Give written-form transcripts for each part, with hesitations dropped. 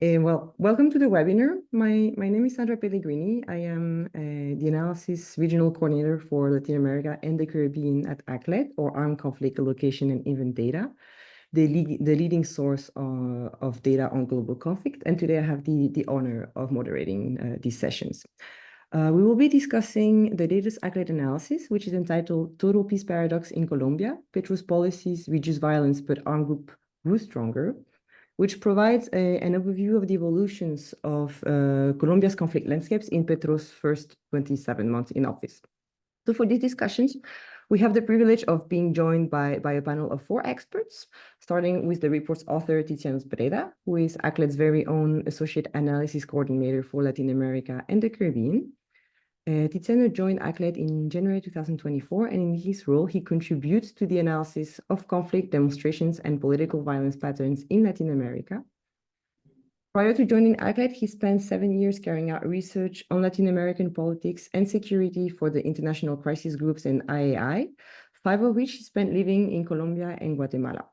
Welcome to the webinar. My name is Sandra Pellegrini. I am the Analysis Regional Coordinator for Latin America and the Caribbean at ACLED, or Armed Conflict Location and Event Data, the leading source of data on global conflict. And today I have the honor of moderating these sessions. We will be discussing the latest ACLED analysis, which is entitled Total Peace Paradox in Colombia, Petro's Policies Reduce Violence but Armed Group Grew Stronger, which provides an overview of the evolutions of Colombia's conflict landscapes in Petro's first 27 months in office. So for these discussions, we have the privilege of being joined by a panel of 4 experts, starting with the report's author, Tiziano Breda, who is ACLED's very own Associate Analysis Coordinator for Latin America and the Caribbean. Tiziano joined ACLED in January 2024, and in his role, he contributes to the analysis of conflict, demonstrations, and political violence patterns in Latin America. Prior to joining ACLED, he spent 7 years carrying out research on Latin American politics and security for the International Crisis Groups and IAI, 5 of which he spent living in Colombia and Guatemala.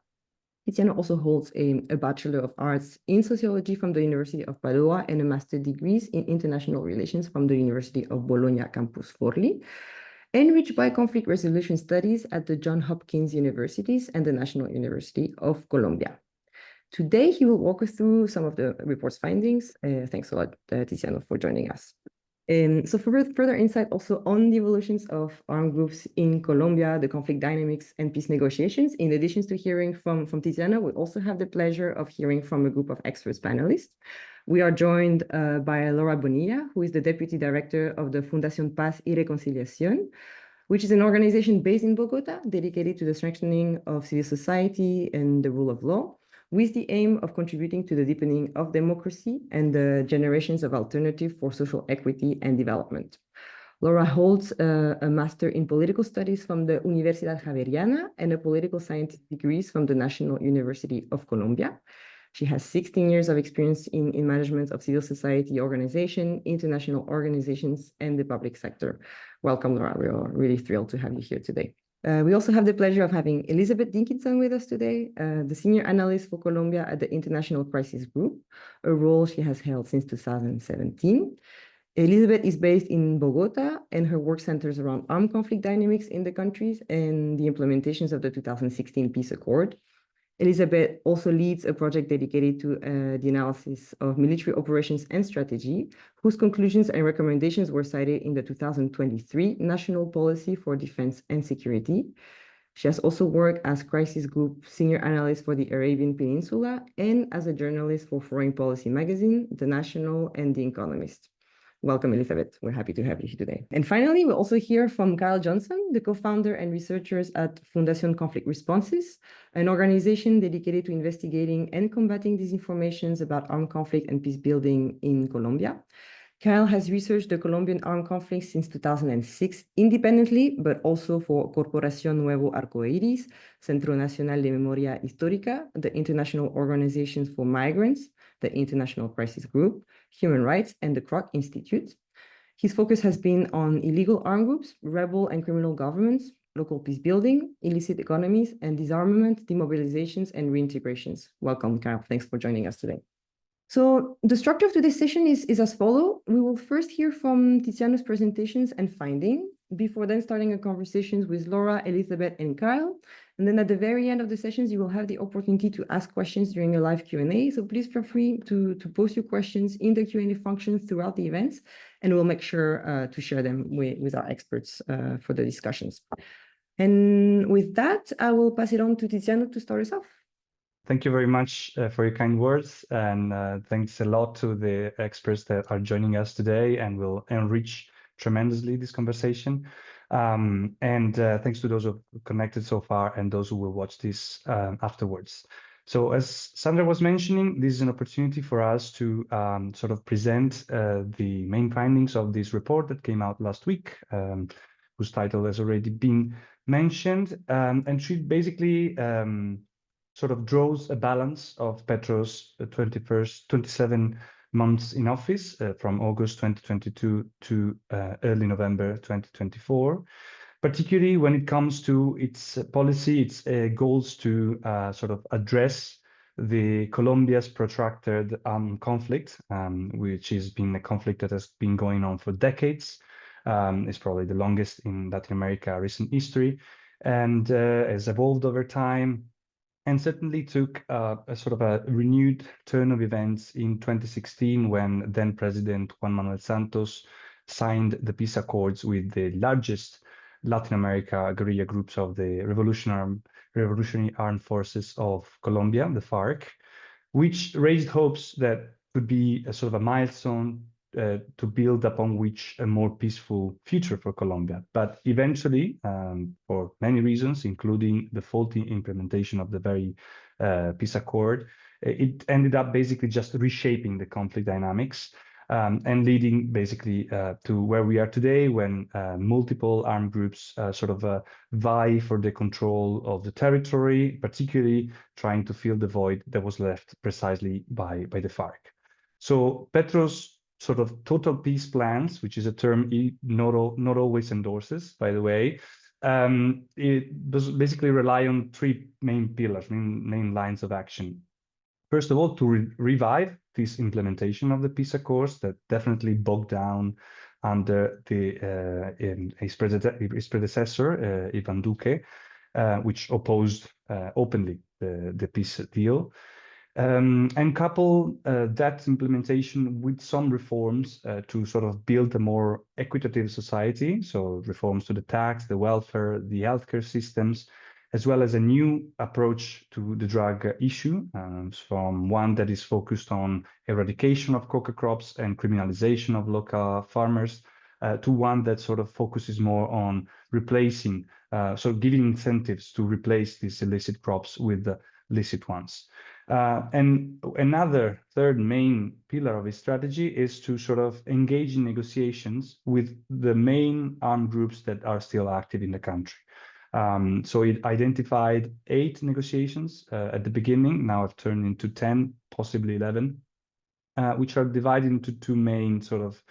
Tiziano also holds a Bachelor of Arts in Sociology from the University of Padua and a Master's degrees in International Relations from the University of Bologna Campus Forli, enriched by Conflict Resolution Studies at the Johns Hopkins Universities and the National University of Colombia. Today, he will walk us through some of the report's findings. Thanks a lot, Tiziano, for joining us. So for further insight also on the evolutions of armed groups in Colombia, the conflict dynamics and peace negotiations, in addition to hearing from Tiziano, we also have the pleasure of hearing from a group of experts panelists. We are joined by Laura Bonilla, who is the Deputy Director of the Fundación Paz y Reconciliación, which is an organization based in Bogota dedicated to the strengthening of civil society and the rule of law, with the aim of contributing to the deepening of democracy and the generations of alternative for social equity and development. Laura holds a Master in Political Studies from the Universidad Javeriana and a Political Science degrees from the National University of Colombia. She has 16 years of experience in management of civil society organization, international organizations, and the public sector. Welcome, Laura. We are really thrilled to have you here today. We also have the pleasure of having Elizabeth Dinkinson with us today, the Senior Analyst for Colombia at the International Crisis Group, a role she has held since 2017. Elizabeth is based in Bogota, and her work centers around armed conflict dynamics in the countries and the implementations of the 2016 Peace Accord. Elizabeth also leads a project dedicated to the analysis of military operations and strategy, whose conclusions and recommendations were cited in the 2023 National Policy for Defense and Security. She has also worked as Crisis Group Senior Analyst for the Arabian Peninsula and as a journalist for Foreign Policy Magazine, The National, and The Economist. Welcome, Elizabeth. We're happy to have you here today. And finally, we'll also hear from Kyle Johnson, the co-founder and researchers at Fundación Conflict Responses, an organization dedicated to investigating and combating disinformations about armed conflict and peace building in Colombia. Kyle has researched the Colombian armed conflict since 2006 independently, but also for Corporación Nuevo Arcoiris, Centro Nacional de Memoria Histórica, the International Organizations for Migrants, the International Crisis Group, Human Rights, and the Kroc Institute. His focus has been on illegal armed groups, rebel and criminal governments, local peace building, illicit economies, and disarmament, demobilizations, and reintegrations. Welcome, Kyle. Thanks for joining us today. So the structure of today's session is as follows. We will first hear from Tiziano's presentations and finding, before then starting a conversation with Laura, Elizabeth, and Kyle. And then at the very end of the sessions, you will have the opportunity to ask questions during a live Q&A. So please feel free to post your questions in the Q&A function throughout the events, and we'll make sure to share them with our experts for the discussions. And with that, I will pass it on to Tiziano to start us off. Thank you very much for your kind words, and thanks a lot to the experts that are joining us today and will enrich tremendously this conversation. Thanks to those who have connected so far and those who will watch this afterwards. So as Sandra was mentioning, this is an opportunity for us to sort of present the main findings of this report that came out last week, whose title has already been mentioned, and she basically sort of draws a balance of Petro's 27 months in office from August 2022 to early November 2024, particularly when it comes to its policy, its goals to sort of address the Colombia's protracted conflict, which has been a conflict that has been going on for decades. It's probably the longest in Latin America recent history, and has evolved over time, and certainly took a sort of a renewed turn of events in 2016 when then President Juan Manuel Santos signed the peace accords with the largest Latin America guerrilla groups of the Revolutionary Armed Forces of Colombia, the FARC, which raised hopes that could be a sort of a milestone to build upon which a more peaceful future for Colombia. But eventually, for many reasons, including the faulty implementation of the very peace accord, it ended up basically just reshaping the conflict dynamics and leading basically to where we are today, when multiple armed groups sort of vie for the control of the territory, particularly trying to fill the void that was left precisely by the FARC. So Petro's sort of total peace plans, which is a term he not always endorses, by the way, it does basically rely on three main pillars, main lines of action. First of all, to revive this implementation of the peace accords that definitely bogged down under his predecessor, Iván Duque, which opposed openly the peace deal. And couple that implementation with some reforms to sort of build a more equitative society. So reforms to the tax, the welfare, the healthcare systems, as well as a new approach to the drug issue, from one that is focused on eradication of coca crops and criminalization of local farmers, to one that sort of focuses more on replacing, so giving incentives to replace these illicit crops with the licit ones. And another third main pillar of his strategy is to sort of engage in negotiations with the main armed groups that are still active in the country. So it identified 8 negotiations at the beginning, now have turned into 10, possibly 11, which are divided into 2 main sort of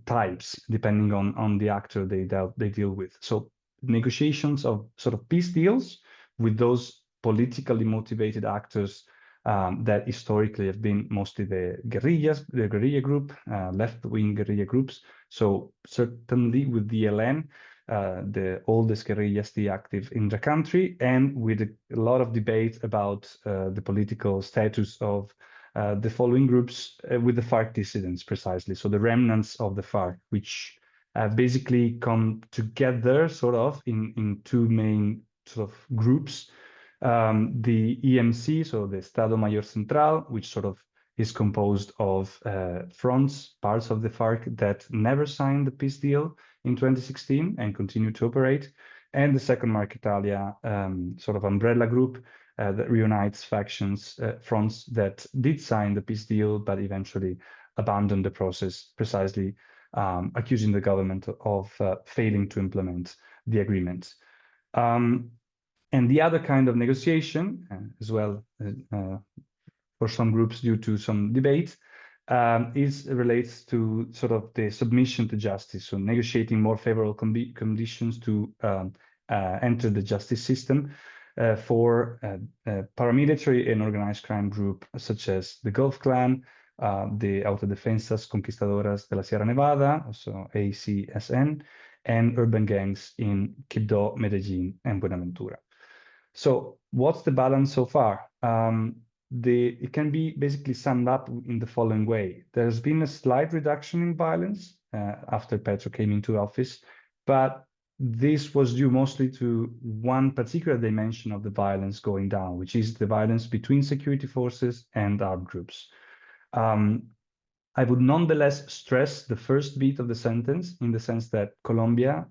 types, depending on the actor they deal with. So negotiations of sort of peace deals with those politically motivated actors that historically have been mostly the guerrilla group, left-wing guerrilla groups. So certainly with the ELN, the oldest guerrilla still active in the country, and with a lot of debate about the political status of the following groups with the FARC dissidents, precisely. So the remnants of the FARC, which basically come together sort of in 2 main sort of groups. The EMC, so the Estado Mayor Central, which sort of is composed of fronts, parts of the FARC that never signed the peace deal in 2016 and continue to operate, and the Second Marquetalia sort of umbrella group that reunites factions, fronts that did sign the peace deal, but eventually abandoned the process, precisely accusing the government of failing to implement the agreement. And the other kind of negotiation, as well, for some groups due to some debate, relates to sort of the submission to justice, so negotiating more favorable conditions to enter the justice system for paramilitary and organized crime group such as the Gulf Clan, the Autodefensas Conquistadoras de la Sierra Nevada, also ACSN, and urban gangs in Quibdó, Medellín, and Buenaventura. So what's the balance so far? It can be basically summed up in the following way. There's been a slight reduction in violence after Petro came into office, but this was due mostly to one particular dimension of the violence going down, which is the violence between security forces and armed groups. I would nonetheless stress the first bit of the sentence, in the sense that Colombia,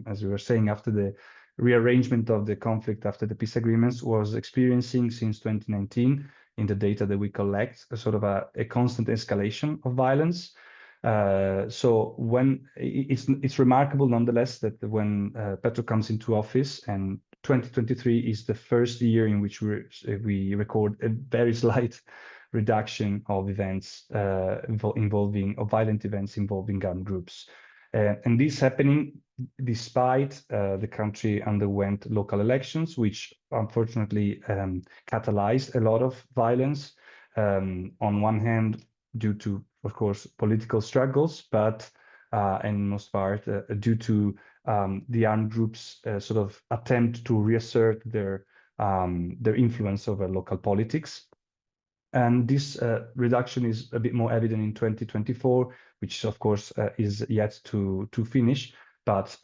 as we were saying, after the rearrangement of the conflict after the peace agreements, was experiencing since 2019, in the data that we collect, a sort of a constant escalation of violence. So when it's remarkable nonetheless that when Petro comes into office, and 2023 is the first year in which we record a very slight reduction of events violent events involving armed groups. And this happening despite the country underwent local elections, which unfortunately catalyzed a lot of violence. On one hand, due to, of course, political struggles, but in most part due to the armed groups sort of attempt to reassert their influence over local politics. And this reduction is a bit more evident in 2024, which of course is yet to finish. But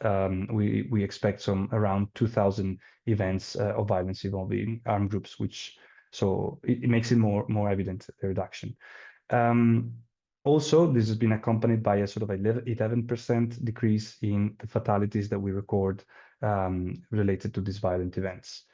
we expect some around 2,000 events of violence involving armed groups, which so it makes it more evident, the reduction. Also, this has been accompanied by a sort of 11% decrease in the fatalities that we record related to these violent events.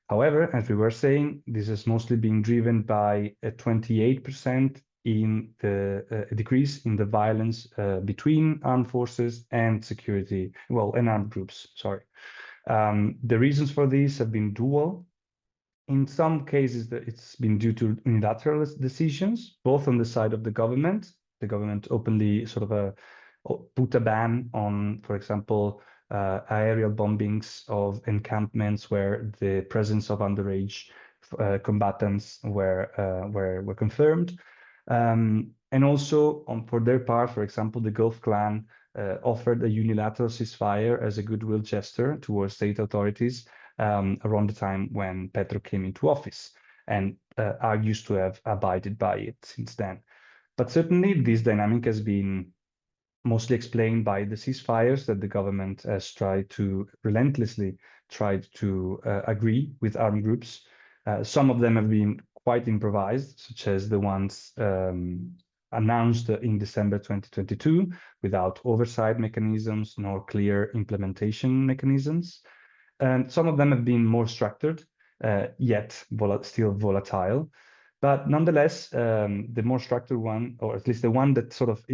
However, as we were saying, this is mostly being driven by a 28% in the decrease in the violence between armed forces and and armed groups, sorry. The reasons for this have been dual. In some cases, it's been due to unilateral decisions, both on the side of the government. The government openly sort of put a ban on, for example, aerial bombings of encampments where the presence of underage combatants were confirmed. And also, for their part, for example, the Gulf Clan offered a unilateral ceasefire as a goodwill gesture towards state authorities around the time when Petro came into office, and argues to have abided by it since then. But certainly, this dynamic has been mostly explained by the ceasefires that the government has relentlessly tried to agree with armed groups. Some of them have been quite improvised, such as the ones announced in December 2022, without oversight mechanisms nor clear implementation mechanisms. And some of them have been more structured, yet still volatile. But nonetheless, the more structured one, or at least the one that sort of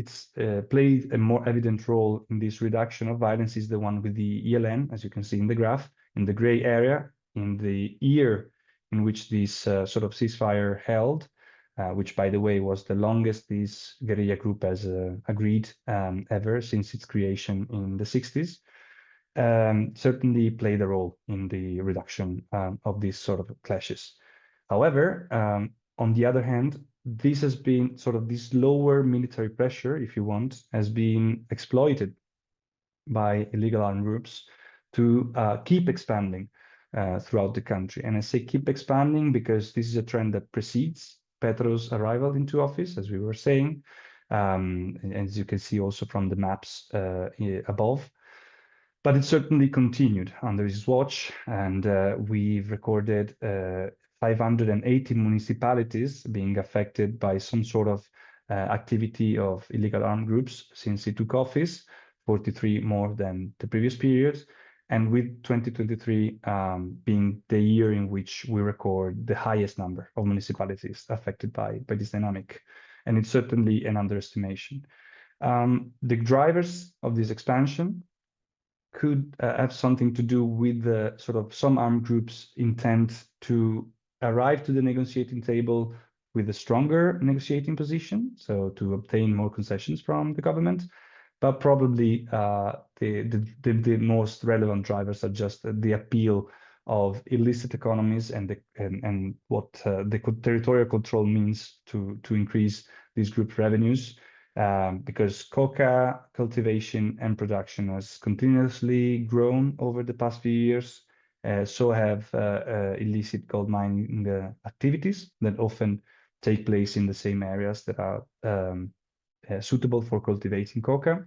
played a more evident role in this reduction of violence, is the one with the ELN, as you can see in the graph, in the gray area, in the year in which this sort of ceasefire held, which, by the way, was the longest this guerrilla group has agreed ever since its creation in the 60s. Certainly played a role in the reduction of these sort of clashes. However, on the other hand, this has been sort of this lower military pressure, if you want, has been exploited by illegal armed groups to keep expanding throughout the country. And I say keep expanding because this is a trend that precedes Petro's arrival into office, as we were saying, as you can see also from the maps above. But it certainly continued under his watch, and we've recorded 580 municipalities being affected by some sort of activity of illegal armed groups since he took office, 43 more than the previous period, and with 2023 being the year in which we record the highest number of municipalities affected by this dynamic. And it's certainly an underestimation. The drivers of this expansion could have something to do with the sort of some armed groups' intent to arrive to the negotiating table with a stronger negotiating position, so to obtain more concessions from the government. But probably the most relevant drivers are just the appeal of illicit economies and what the territorial control means to increase these group revenues. Because coca cultivation and production has continuously grown over the past few years. So have illicit gold mining activities that often take place in the same areas that are suitable for cultivating coca.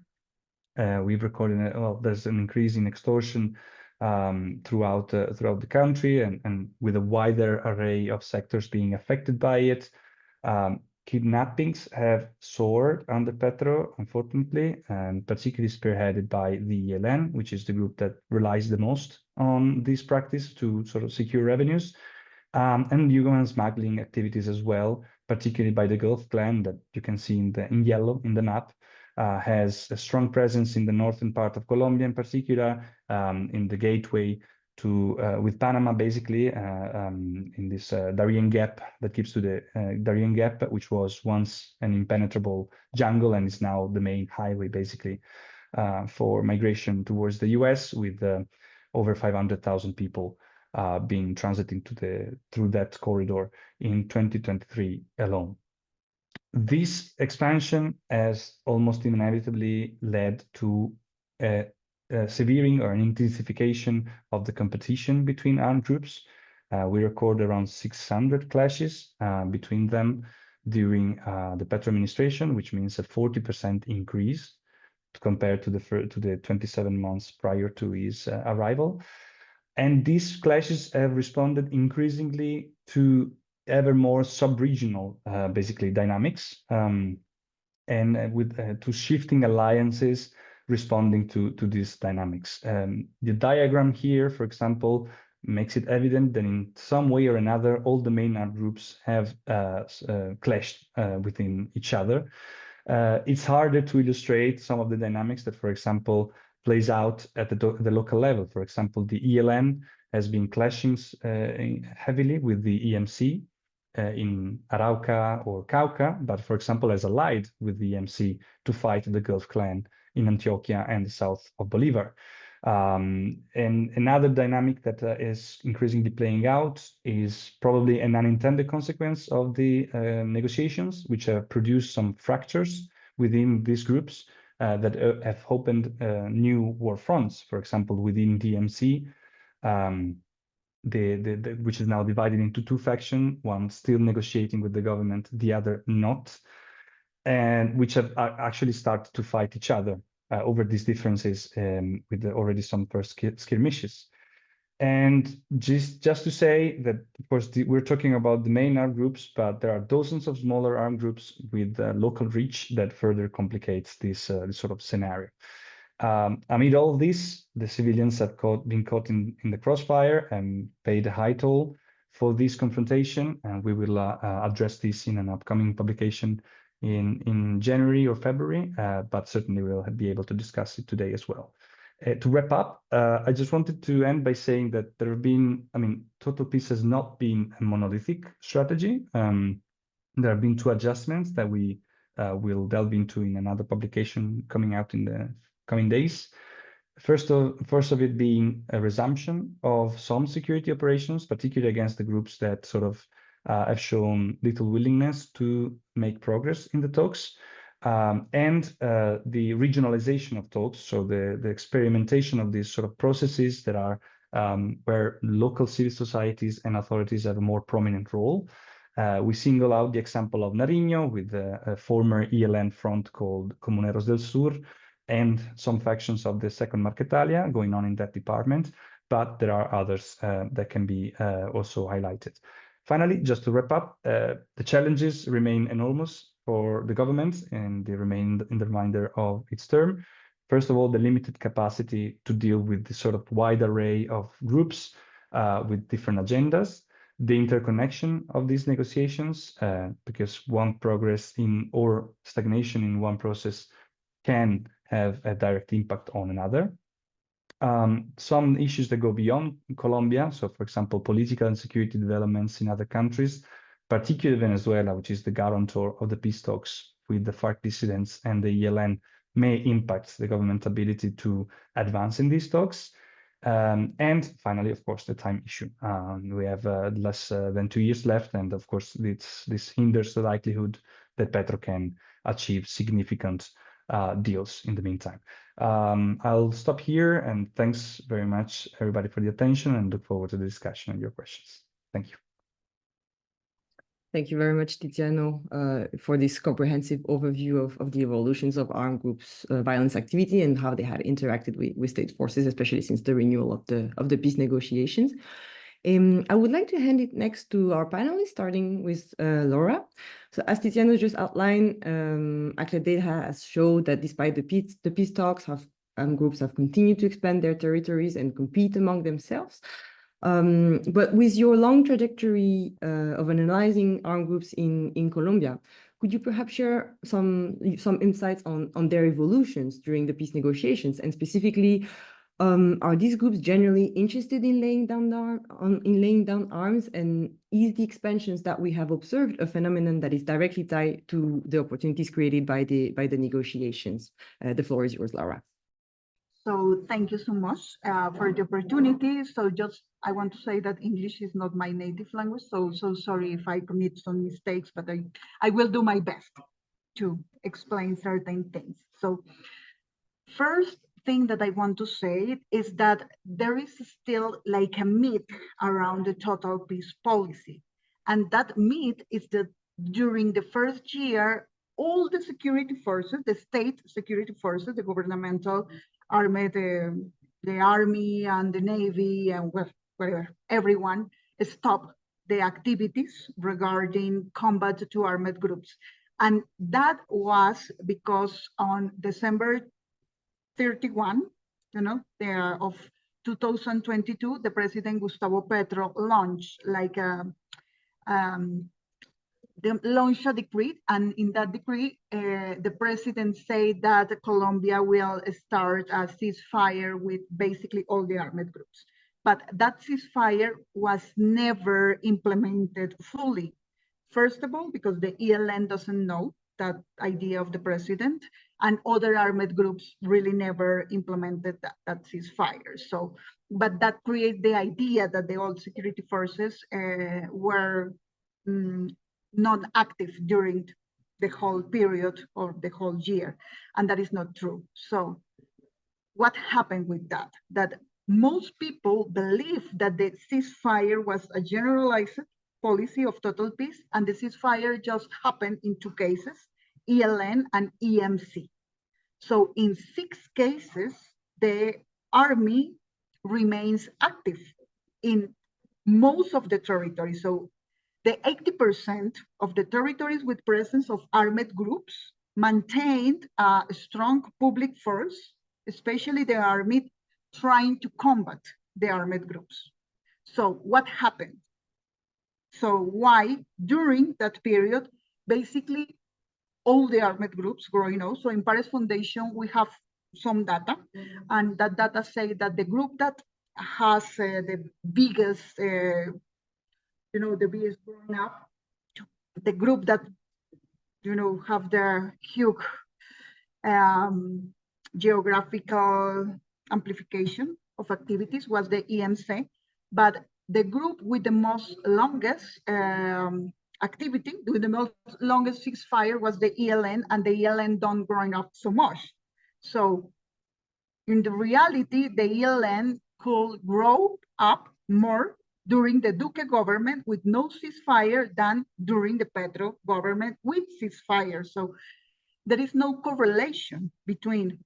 We've recorded, there's an increase in extortion throughout the country, and with a wider array of sectors being affected by it. Kidnappings have soared under Petro, unfortunately, and particularly spearheaded by the ELN, which is the group that relies the most on this practice to sort of secure revenues, and human smuggling activities as well, particularly by the Gulf Clan that you can see in yellow in the map, has a strong presence in the northern part of Colombia, in particular, in the gateway with Panama, basically, in this Darien Gap that keeps to the Darien Gap, which was once an impenetrable jungle and is now the main highway, basically. for migration towards the US, with over 500,000 people being transiting through that corridor in 2023 alone. This expansion has almost inevitably led to a severing or an intensification of the competition between armed groups. We record around 600 clashes between them during the Petro administration, which means a 40% increase compared to the 27 months prior to his arrival. And these clashes have responded increasingly to ever more sub-regional, basically, dynamics, and to shifting alliances responding to these dynamics. The diagram here, for example, makes it evident that in some way or another, all the main armed groups have clashed within each other. It's harder to illustrate some of the dynamics that, for example, plays out at the local level. For example, the ELN has been clashing heavily with the EMC in Arauca or Cauca, but, for example, has allied with the EMC to fight the Gulf Clan in Antioquia and the south of Bolivar. And another dynamic that is increasingly playing out is probably an unintended consequence of the negotiations, which have produced some fractures within these groups that have opened new war fronts. For example, within DMC, which is now divided into two factions, one still negotiating with the government, the other not, and which have actually started to fight each other over these differences with already some first skirmishes. And just to say that, of course, we're talking about the main armed groups, but there are dozens of smaller armed groups with local reach that further complicates this sort of scenario. Amid all this, the civilians have been caught in the crossfire and paid a high toll for this confrontation, and we will address this in an upcoming publication in January or February, but certainly we'll be able to discuss it today as well. To wrap up, I just wanted to end by saying that there have been, Total Peace has not been a monolithic strategy. There have been two adjustments that we will delve into in another publication coming out in the coming days. First of it being a resumption of some security operations, particularly against the groups that sort of have shown little willingness to make progress in the talks. And the regionalization of talks, so the experimentation of these sort of processes that are where local civil societies and authorities have a more prominent role. We single out the example of Nariño with a former ELN front called Comuneros del Sur and some factions of the Second Marquetalia going on in that department, but there are others that can be also highlighted. Finally, just to wrap up, the challenges remain enormous for the government, and they remain in the remainder of its term. First of all, the limited capacity to deal with the sort of wide array of groups with different agendas, the interconnection of these negotiations, because one progress or stagnation in one process can have a direct impact on another. Some issues that go beyond Colombia, so for example, political and security developments in other countries, particularly Venezuela, which is the guarantor of the peace talks with the FARC dissidents and the ELN, may impact the government's ability to advance in these talks. And finally, of course, the time issue. We have less than 2 years left, and of course, this hinders the likelihood that Petro can achieve significant deals in the meantime. I'll stop here, and thanks very much, everybody, for the attention, and look forward to the discussion and your questions. Thank you. Thank you very much, Tiziano, for this comprehensive overview of the evolutions of armed groups' violence activity and how they had interacted with state forces, especially since the renewal of the peace negotiations. I would like to hand it next to our panelists, starting with Laura. So as Tiziano just outlined, ACLED data has showed that despite the peace talks, groups have continued to expand their territories and compete among themselves. But with your long trajectory of analyzing armed groups in Colombia, could you perhaps share some insights on their evolutions during the peace negotiations, and specifically, are these groups generally interested in laying down arms, and is the expansions that we have observed a phenomenon that is directly tied to the opportunities created by the negotiations? The floor is yours, Laura. So thank you so much for the opportunity. So just, I want to say that English is not my native language. So sorry if I commit some mistakes, but I will do my best to explain certain things. So first thing that I want to say is that there is still like a myth around the total peace policy. And that myth is that during the first year, all the security forces, the state security forces, the governmental army, the army and the navy and whatever, everyone stopped the activities regarding combat to armed groups. And that was because on December 31, of 2022, the President Gustavo Petro launched like launched a decree, and in that decree, the president said that Colombia will start a ceasefire with basically all the armed groups. But that ceasefire was never implemented fully. First of all, because the ELN doesn't know that idea of the president, and other armed groups really never implemented that ceasefire. So, but that created the idea that the old security forces were not active during the whole period or the whole year, and that is not true. So what happened with that? That most people believe that the ceasefire was a generalized policy of total peace, and the ceasefire just happened in 2 cases, ELN and EMC. So in 6 cases, the army remains active in most of the territory. So the 80% of the territories with presence of armed groups maintained a strong public force, especially the army trying to combat the armed groups. So what happened? So why during that period, basically all the armed groups growing up. So in PARES Foundation, we have some data, and that data say that the group that has the biggest, the biggest growing up, the group that, have the huge geographical amplification of activities was the EMC, but the group with the most longest activity, with the most longest ceasefire was the ELN, and the ELN don't growing up so much. So in the reality, the ELN could grow up more during the Duque government with no ceasefire than during the Petro government with ceasefire. So there is no correlation between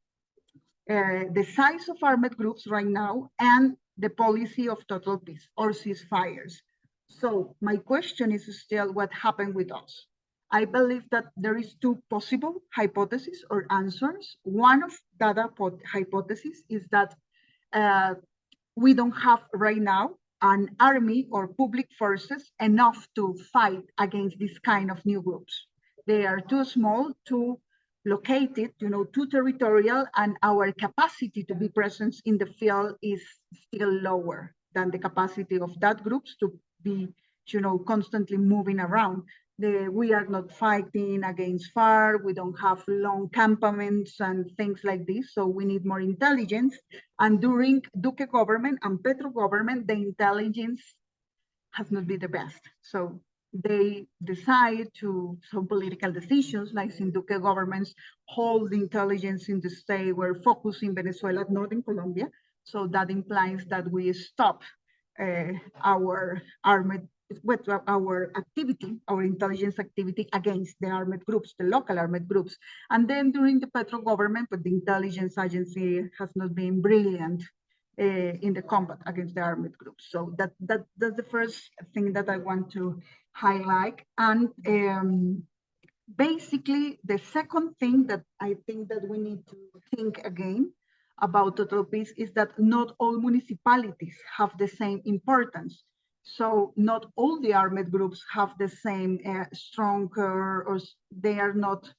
the size of armed groups right now and the policy of total peace or ceasefires. So my question is still what happened with us. I believe that there is 2 possible hypotheses or answers. One of that hypothesis is that we don't have right now an army or public forces enough to fight against this kind of new groups. They are too small, too located, too territorial, and our capacity to be present in the field is still lower than the capacity of that groups to be, constantly moving around. We are not fighting against FARC, we don't have long campaments and things like this, so we need more intelligence. And during Duque government and Petro government, the intelligence has not been the best. So they decide to, some political decisions, like in Duque governments, hold the intelligence in the state, were focused in Venezuela, not in Colombia. So that implies that we stop our activity, our intelligence activity against the armed groups, the local armed groups. And then during the Petro government, but the intelligence agency has not been brilliant in the combat against the armed groups. So that's the first thing that I want to highlight. And basically, the second thing that I think that we need to think again about total peace is that not all municipalities have the same importance. So not all the armed groups have the same stronger, or they are not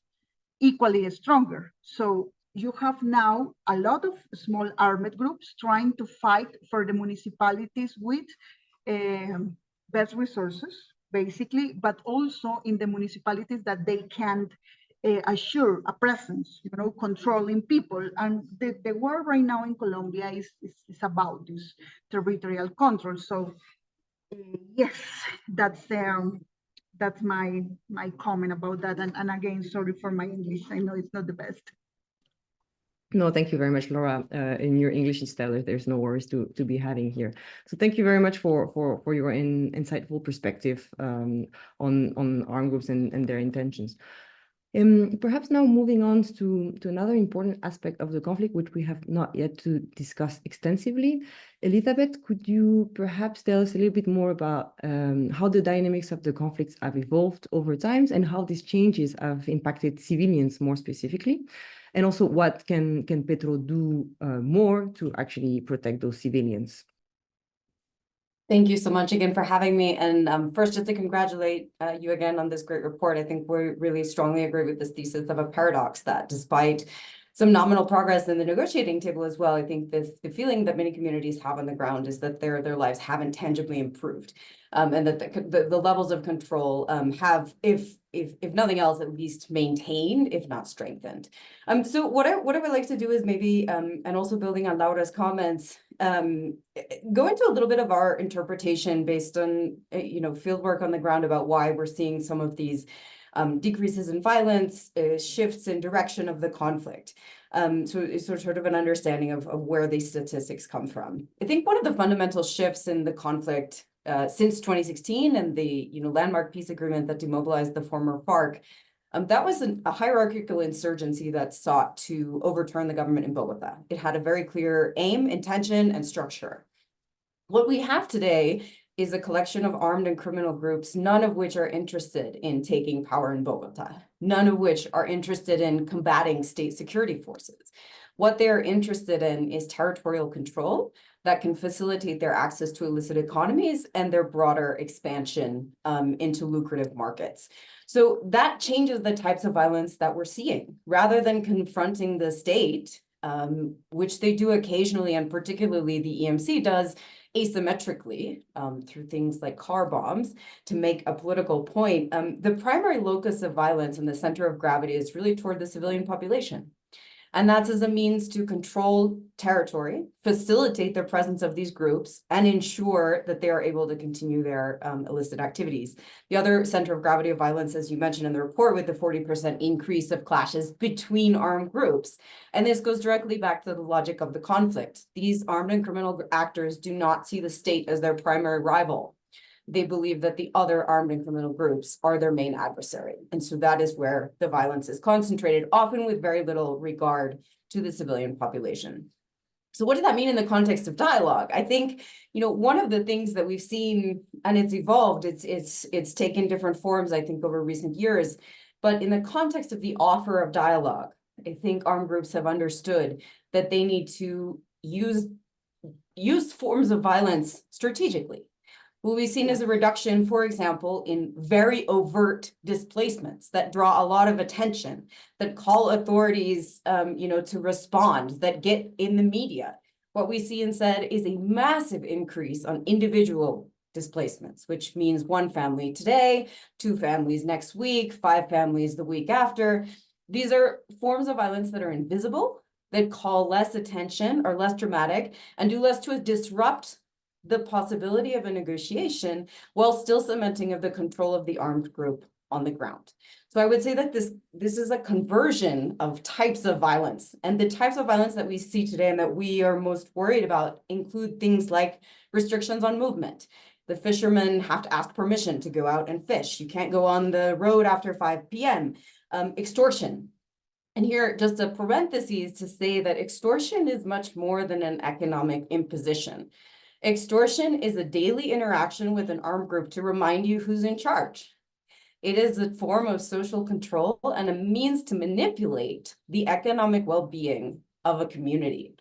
equally stronger. So you have now a lot of small armed groups trying to fight for the municipalities with best resources, basically, but also in the municipalities that they can't assure a presence, controlling people. And the war right now in Colombia is about this territorial control. So yes, that's my comment about that. And again, sorry for my English. I know it's not the best. No, thank you very much, Laura. In your English is stellar. There's no worries to be having here. So thank you very much for your insightful perspective on armed groups and their intentions. Perhaps now moving on to another important aspect of the conflict, which we have not yet to discuss extensively. Elizabeth, could you perhaps tell us a little bit more about how the dynamics of the conflicts have evolved over time and how these changes have impacted civilians more specifically? And also, what can Petro do more to actually protect those civilians? Thank you so much again for having me. And first, just to congratulate you again on this great report. I think we really strongly agree with this thesis of a paradox that despite some nominal progress in the negotiating table as well, I think the feeling that many communities have on the ground is that their lives haven't tangibly improved, and that the levels of control have, if nothing else, at least maintained, if not strengthened. So what I would like to do is maybe, and also building on Laura's comments, go into a little bit of our interpretation based on field work on the ground about why we're seeing some of these decreases in violence, shifts in direction of the conflict. So it's sort of an understanding of where these statistics come from. I think one of the fundamental shifts in the conflict since 2016 and the landmark peace agreement that demobilized the former FARC, that was a hierarchical insurgency that sought to overturn the government in Bogota. It had a very clear aim, intention, and structure. What we have today is a collection of armed and criminal groups, none of which are interested in taking power in Bogota, none of which are interested in combating state security forces. What they're interested in is territorial control that can facilitate their access to illicit economies and their broader expansion into lucrative markets. So that changes the types of violence that we're seeing. Rather than confronting the state, which they do occasionally, and particularly the EMC does asymmetrically through things like car bombs to make a political point, the primary locus of violence and the center of gravity is really toward the civilian population. And that's as a means to control territory, facilitate the presence of these groups, and ensure that they are able to continue their illicit activities. The other center of gravity of violence, as you mentioned in the report, with the 40% increase of clashes between armed groups. And this goes directly back to the logic of the conflict. These armed and criminal actors do not see the state as their primary rival. They believe that the other armed and criminal groups are their main adversary. And so that is where the violence is concentrated, often with very little regard to the civilian population. So what does that mean in the context of dialogue? I think, one of the things that we've seen, and it's evolved, it's taken different forms, I think, over recent years. But in the context of the offer of dialogue, I think armed groups have understood that they need to use forms of violence strategically. What we've seen is a reduction, for example, in very overt displacements that draw a lot of attention, that call authorities, to respond, that get in the media. What we see instead is a massive increase on individual displacements, which means one family today, 2 families next week, 5 families the week after. These are forms of violence that are invisible, that call less attention, are less dramatic, and do less to disrupt the possibility of a negotiation while still cementing of the control of the armed group on the ground. So I would say that this is a conversion of types of violence, and the types of violence that we see today and that we are most worried about include things like restrictions on movement. The fishermen have to ask permission to go out and fish. You can't go on the road after 5 p.m. Extortion. And here, just a parenthesis to say that extortion is much more than an economic imposition. Extortion is a daily interaction with an armed group to remind you who's in charge. It is a form of social control and a means to manipulate the economic well-being of a community.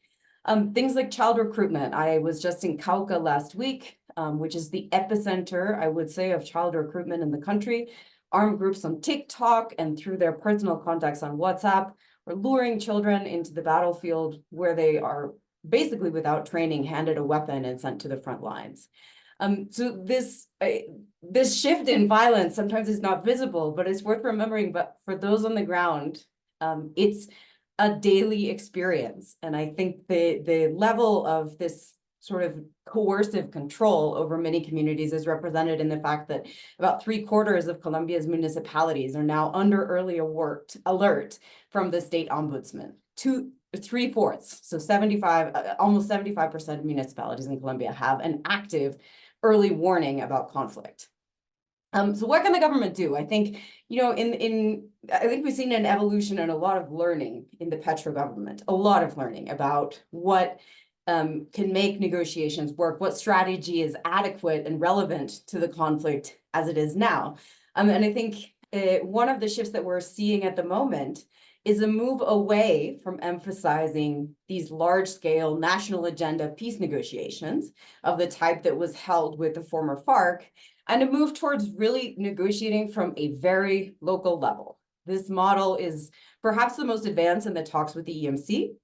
Things like child recruitment. I was just in Cauca last week, which is the epicenter, I would say, of child recruitment in the country. Armed groups on TikTok and through their personal contacts on WhatsApp are luring children into the battlefield where they are basically without training handed a weapon and sent to the front lines. So this shift in violence sometimes is not visible, but it's worth remembering. But for those on the ground, it's a daily experience. And I think the level of this sort of coercive control over many communities is represented in the fact that about 3/4 of Colombia's municipalities are now under early alert from the state ombudsman. 3/4, so 75, almost 75% of municipalities in Colombia have an active early warning about conflict. So what can the government do? I think, you know, I think we've seen an evolution and a lot of learning in the Petro government, a lot of learning about what can make negotiations work, what strategy is adequate and relevant to the conflict as it is now. And I think one of the shifts that we're seeing at the moment is a move away from emphasizing these large-scale national agenda peace negotiations of the type that was held with the former FARC, and a move towards really negotiating from a very local level. This model is perhaps the most advanced in the talks with the EMC,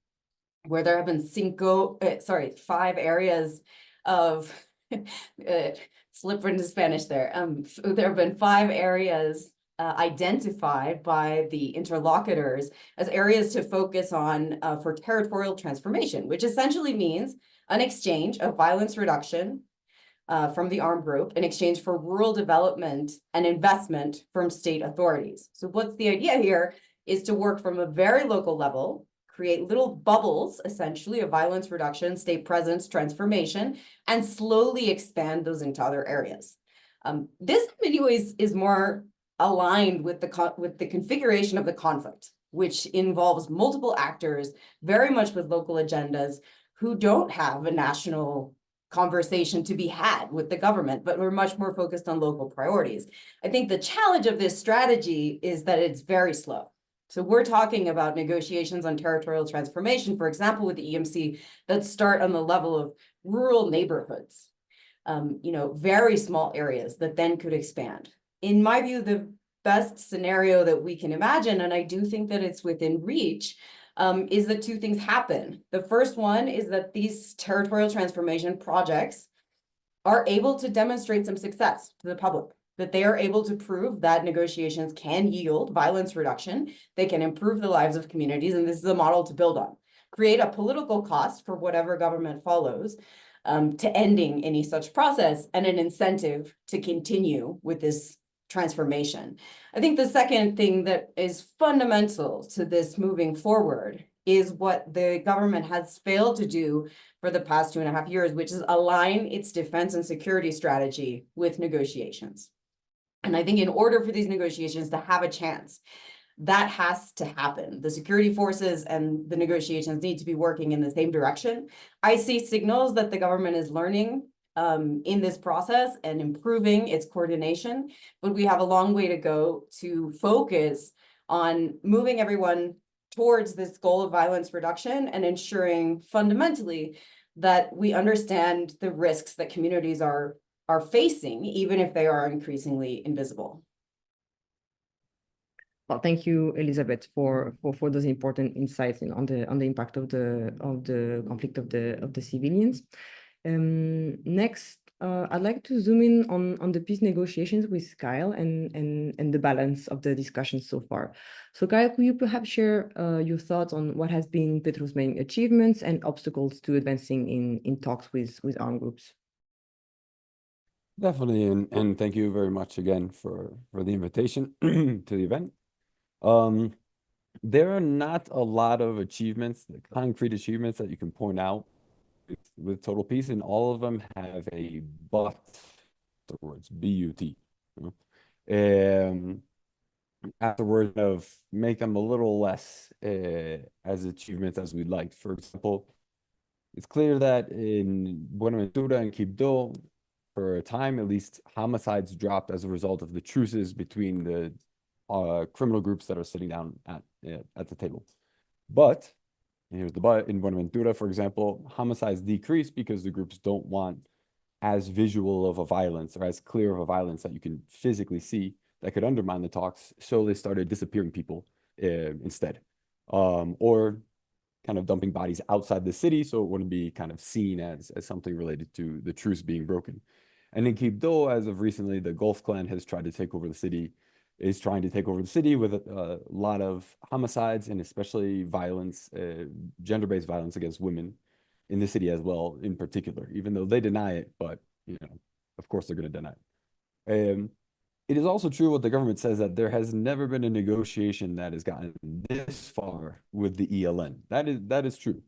where there have been 5 areas of, slip into Spanish there. There have been 5 areas identified by the interlocutors as areas to focus on for territorial transformation, which essentially means an exchange of violence reduction from the armed group in exchange for rural development and investment from state authorities. So what's the idea here is to work from a very local level, create little bubbles, essentially, of violence reduction, state presence, transformation, and slowly expand those into other areas. This, in many ways, is more aligned with the configuration of the conflict, which involves multiple actors, very much with local agendas, who don't have a national conversation to be had with the government, but we're much more focused on local priorities. I think the challenge of this strategy is that it's very slow. So we're talking about negotiations on territorial transformation, for example, with the EMC, that start on the level of rural neighborhoods, you know, very small areas that then could expand. In my view, the best scenario that we can imagine, and I do think that it's within reach, is that 2 things happen. The first one is that these territorial transformation projects are able to demonstrate some success to the public, that they are able to prove that negotiations can yield violence reduction, they can improve the lives of communities, and this is a model to build on. Create a political cost for whatever government follows to ending any such process, and an incentive to continue with this transformation. I think the second thing that is fundamental to this moving forward is what the government has failed to do for the past 2.5 years, which is align its defense and security strategy with negotiations. And I think in order for these negotiations to have a chance, that has to happen. The security forces and the negotiations need to be working in the same direction. I see signals that the government is learning in this process and improving its coordination, but we have a long way to go to focus on moving everyone towards this goal of violence reduction and ensuring fundamentally that we understand the risks that communities are facing, even if they are increasingly invisible. Well, thank you, Elizabeth, for those important insights on the impact of the conflict of the civilians. Next, I'd like to zoom in on the peace negotiations with Kyle and the balance of the discussion so far. So Kyle, could you perhaps share your thoughts on what has been Petro's main achievements and obstacles to advancing in talks with armed groups? Definitely, and thank you very much again for the invitation to the event. There are not a lot of achievements, concrete achievements that you can point out with total peace, and all of them have a but, afterwards, B-U-T. Afterwards, of make them a little less as achievements as we'd like. For example, it's clear that in Buenaventura and Quibdó, for a time at least, homicides dropped as a result of the truces between the criminal groups that are sitting down at the table. But, and here's the but, in Buenaventura, for example, homicides decreased because the groups don't want as visual of a violence or as clear of a violence that you can physically see that could undermine the talks, so they started disappearing people instead. Or kind of dumping bodies outside the city so it wouldn't be kind of seen as something related to the truce being broken. And in Quibdó, as of recently, the Gulf Clan has tried to take over the city, is trying to take over the city with a lot of homicides and especially violence, gender-based violence against women in the city as well, in particular, even though they deny it, but, you know, of course they're going to deny it. It is also true what the government says, that there has never been a negotiation that has gotten this far with the ELN. That is true.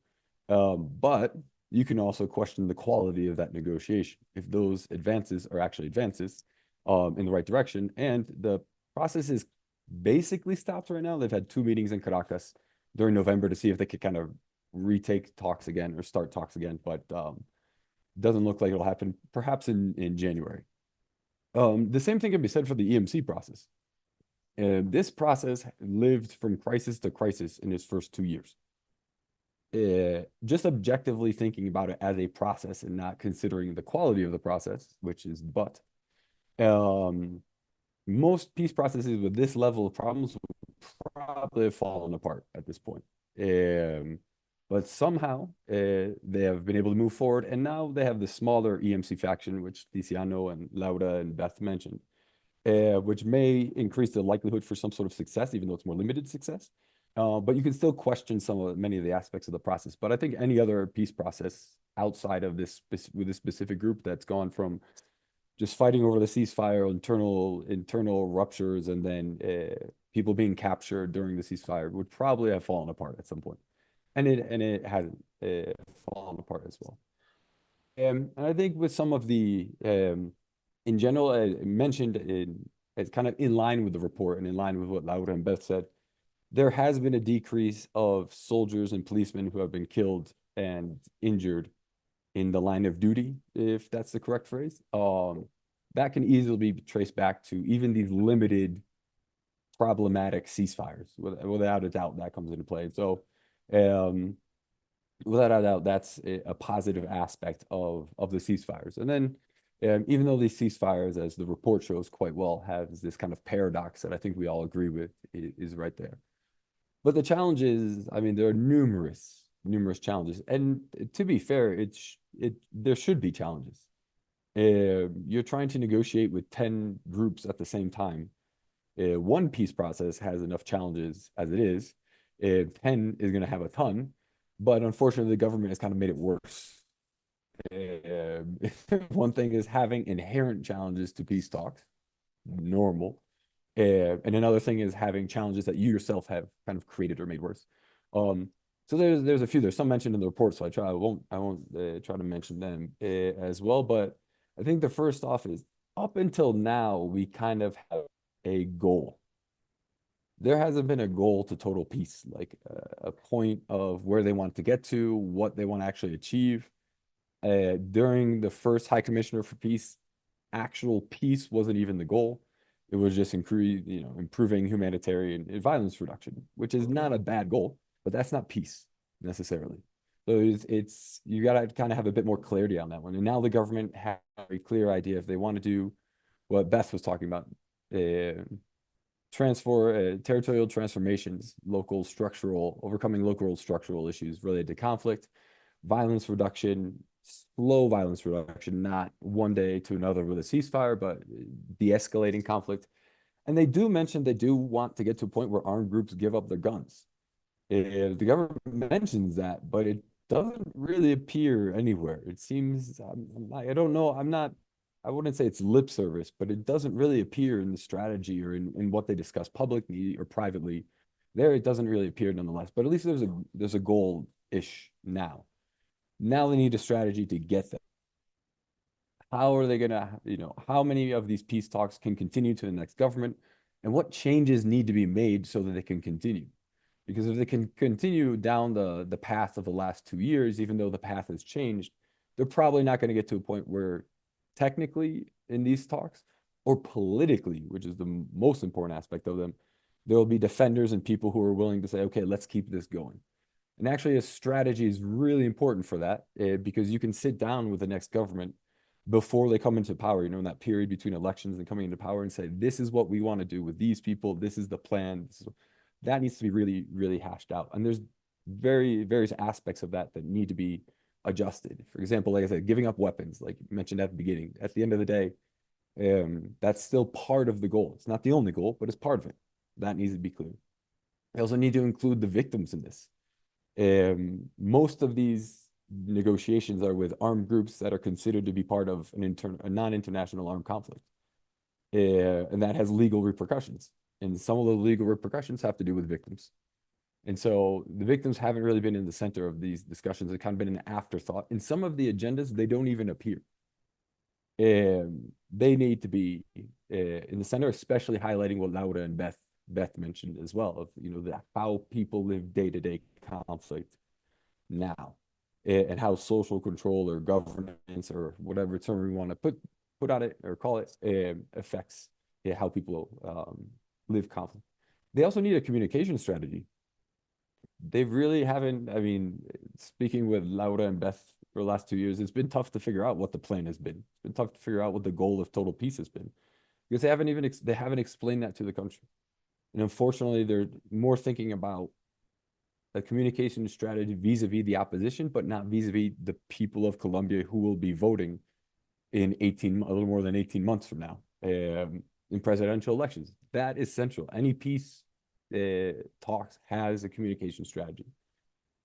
But you can also question the quality of that negotiation, if those advances are actually advances in the right direction. And the process is basically stopped right now. They've had 2 meetings in Caracas during November to see if they could kind of retake talks again or start talks again, but doesn't look like it'll happen perhaps in January. The same thing can be said for the EMC process. This process lived from crisis to crisis in its first 2 years. Just objectively thinking about it as a process and not considering the quality of the process, which is most peace processes with this level of problems would probably have fallen apart at this point. But somehow they have been able to move forward, and now they have the smaller EMC faction, which Tiziano and Laura and Beth mentioned, which may increase the likelihood for some sort of success, even though it's more limited success. But you can still question many of the aspects of the process. But I think any other peace process outside of this with this specific group that's gone from just fighting over the ceasefire, internal ruptures, and then people being captured during the ceasefire would probably have fallen apart at some point. And it hasn't fallen apart as well. And I think with some of the, in general, mentioned it's kind of in line with the report and in line with what Laura and Beth said, there has been a decrease of soldiers and policemen who have been killed and injured in the line of duty, if that's the correct phrase. That can easily be traced back to even these limited problematic ceasefires. Without a doubt, that comes into play. So without a doubt, that's a positive aspect of the ceasefires. And then even though these ceasefires, as the report shows quite well, have this kind of paradox that I think we all agree with is right there. But the challenge is, I mean, there are numerous challenges. And to be fair, there should be challenges. You're trying to negotiate with 10 groups at the same time. One peace process has enough challenges as it is. 10 is going to have a ton, but unfortunately, the government has kind of made it worse. One thing is having inherent challenges to peace talks, normal. And another thing is having challenges that you yourself have kind of created or made worse. So there's a few. There's some mentioned in the report, so I won't try to mention them as well. But I think the first off is, up until now, we kind of have a goal. There hasn't been a goal to total peace, like a point of where they want to get to, what they want to actually achieve. During the first High Commissioner for Peace, actual peace wasn't even the goal. It was just improving humanitarian violence reduction, which is not a bad goal, but that's not peace necessarily. So you got to kind of have a bit more clarity on that one. And now the government has a very clear idea if they want to do what Beth was talking about, territorial transformations, overcoming local structural issues related to conflict, violence reduction, slow violence reduction, not one day to another with a ceasefire, but de-escalating conflict. And they do mention they do want to get to a point where armed groups give up their guns. The government mentions that, but it doesn't really appear anywhere. It seems, I don't know, I wouldn't say it's lip service, but it doesn't really appear in the strategy or in what they discuss publicly or privately. There, it doesn't really appear nonetheless, but at least there's a goal-ish now. Now they need a strategy to get there. How are they gonna, how many of these peace talks can continue to the next government, and what changes need to be made so that they can continue? Because if they can continue down the path of the last 2 years, even though the path has changed, they're probably not going to get to a point where technically in these talks or politically, which is the most important aspect of them, there will be defenders and people who are willing to say, okay, let's keep this going. And actually a strategy is really important for that because you can sit down with the next government before they come into power, in that period between elections and coming into power, and say, this is what we want to do with these people. This is the plan. That needs to be really, really hashed out. And there's various aspects of that need to be adjusted. For example, like I said, giving up weapons, like you mentioned at the beginning, at the end of the day, that's still part of the goal. It's not the only goal, but it's part of it. That needs to be clear. I also need to include the victims in this. Most of these negotiations are with armed groups that are considered to be part of a non-international armed conflict. And that has legal repercussions. And some of the legal repercussions have to do with victims. And so the victims haven't really been in the center of these discussions. They've kind of been an afterthought. In some of the agendas, they don't even appear. They need to be in the center, especially highlighting what Laura and Beth mentioned as well, of how people live day-to-day conflict now, and how social control or governance or whatever term we want to put on it or call it affects how people live conflict. They also need a communication strategy. They really haven't. I mean, speaking with Laura and Beth for the last 2 years, it's been tough to figure out what the plan has been. It's been tough to figure out what the goal of total peace has been, because they haven't explained that to the country. And unfortunately, they're more thinking about a communication strategy vis-a-vis the opposition, but not vis-a-vis the people of Colombia who will be voting in a little more than 18 months from now in presidential elections. That is central. Any peace talks has a communication strategy.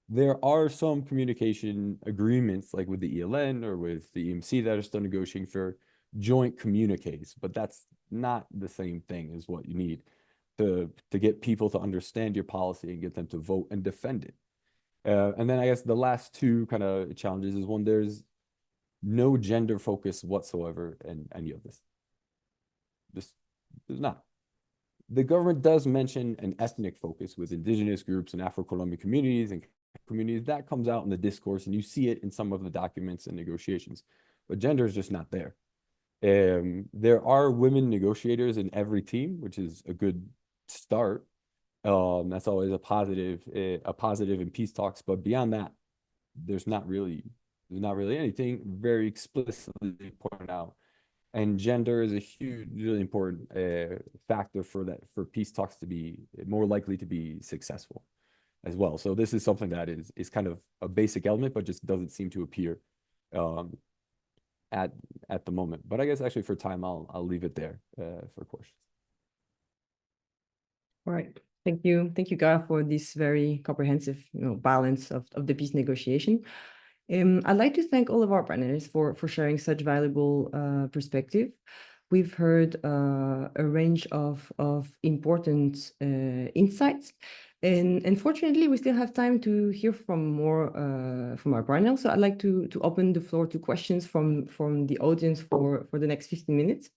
There are some communication agreements, like with the ELN or with the EMC, that are still negotiating for joint communiques, but that's not the same thing as what you need to get people to understand your policy and get them to vote and defend it. And then I guess the last two kind of challenges is, one, there's no gender focus whatsoever in any of this. There's not. The government does mention an ethnic focus with indigenous groups and Afro-Colombian communities and communities. That comes out in the discourse, and you see it in some of the documents and negotiations, but gender is just not there. There are women negotiators in every team, which is a good start. That's always a positive in peace talks, but beyond that, there's not really anything very explicitly pointed out. And gender is a huge, really important factor for peace talks to be more likely to be successful as well. So this is something that is kind of a basic element, but just doesn't seem to appear at the moment. But I guess actually for time, I'll leave it there for questions. All right. Thank you, Guy, for this very comprehensive, balance of the peace negotiation. I'd like to thank all of our panelists for sharing such valuable perspective. We've heard a range of important insights, and unfortunately, we still have time to hear from more from our panel. So I'd like to open the floor to questions from the audience for the next 15 minutes.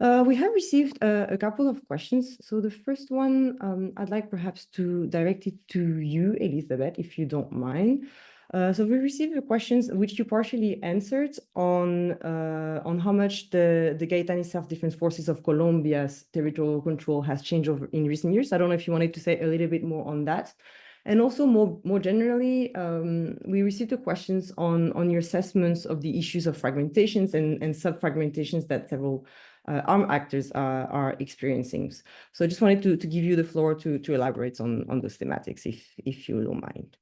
We have received a couple of questions. So the first one, I'd like perhaps to direct it to you, Elizabeth, if you don't mind. So we received questions which you partially answered on how much the Gaetani Self-Defense Forces of Colombia's territorial control has changed in recent years. I don't know if you wanted to say a little bit more on that. And also more generally, we received the questions on your assessments of the issues of fragmentations and sub-fragmentations that several armed actors are experiencing. So I just wanted to give you the floor to elaborate on those thematics, if you don't mind.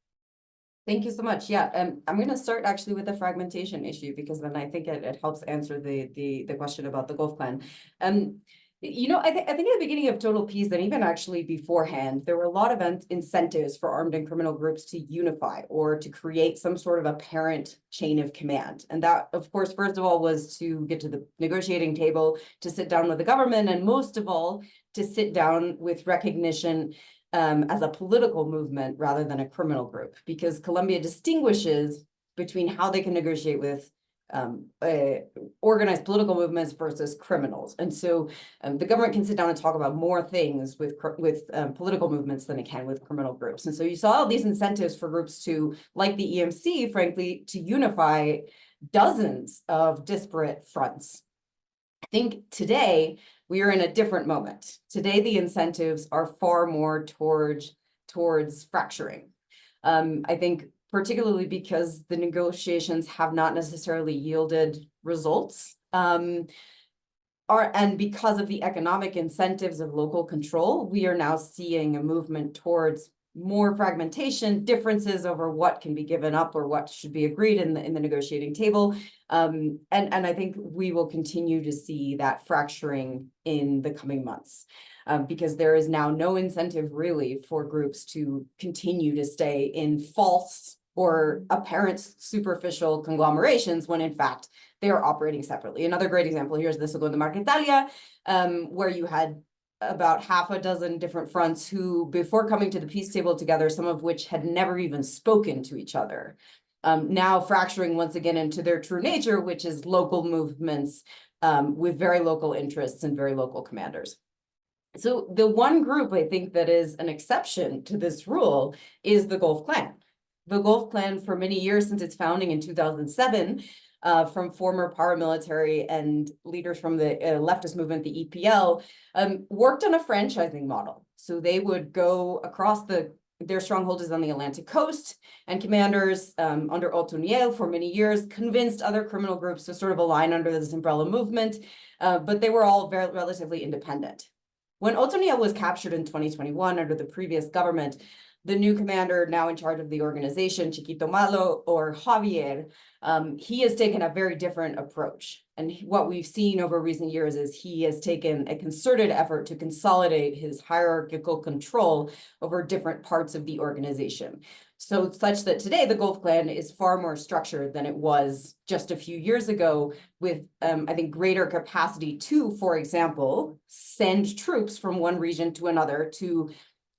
Thank you so much. Yeah, I'm going to start actually with the fragmentation issue, because then I think it helps answer the question about the Gulf Clan. I think at the beginning of Total Peace, and even actually beforehand, there were a lot of incentives for armed and criminal groups to unify or to create some sort of apparent chain of command. And that, of course, first of all, was to get to the negotiating table, to sit down with the government, and most of all, to sit down with recognition as a political movement rather than a criminal group, because Colombia distinguishes between how they can negotiate with organized political movements versus criminals. And so the government can sit down and talk about more things with political movements than it can with criminal groups. And so you saw all these incentives for groups to, like the EMC, frankly, to unify dozens of disparate fronts. I think today we are in a different moment. Today, the incentives are far more towards fracturing. I think particularly because the negotiations have not necessarily yielded results, and because of the economic incentives of local control, we are now seeing a movement towards more fragmentation, differences over what can be given up or what should be agreed in the negotiating table. And I think we will continue to see that fracturing in the coming months. Because there is now no incentive really for groups to continue to stay in false or apparent superficial conglomerations when in fact they are operating separately. Another great example here is the Seconda Marca Italia, where you had about half a dozen different fronts who, before coming to the peace table together, some of which had never even spoken to each other, now fracturing once again into their true nature, which is local movements with very local interests and very local commanders. So the one group I think that is an exception to this rule is the Gulf Clan. The Gulf Clan, for many years since its founding in 2007, from former paramilitary and leaders from the leftist movement, the EPL, worked on a franchising model. So they would go across their stronghold is on the Atlantic coast, and commanders under Otoniel for many years convinced other criminal groups to sort of align under this umbrella movement, but they were all relatively independent. When Otoniel was captured in 2021 under the previous government, the new commander now in charge of the organization, Chiquito Malo, or Javier, he has taken a very different approach. And what we've seen over recent years is he has taken a concerted effort to consolidate his hierarchical control over different parts of the organization. So such that today the Gulf Clan is far more structured than it was just a few years ago, with, I think, greater capacity to, for example, send troops from one region to another to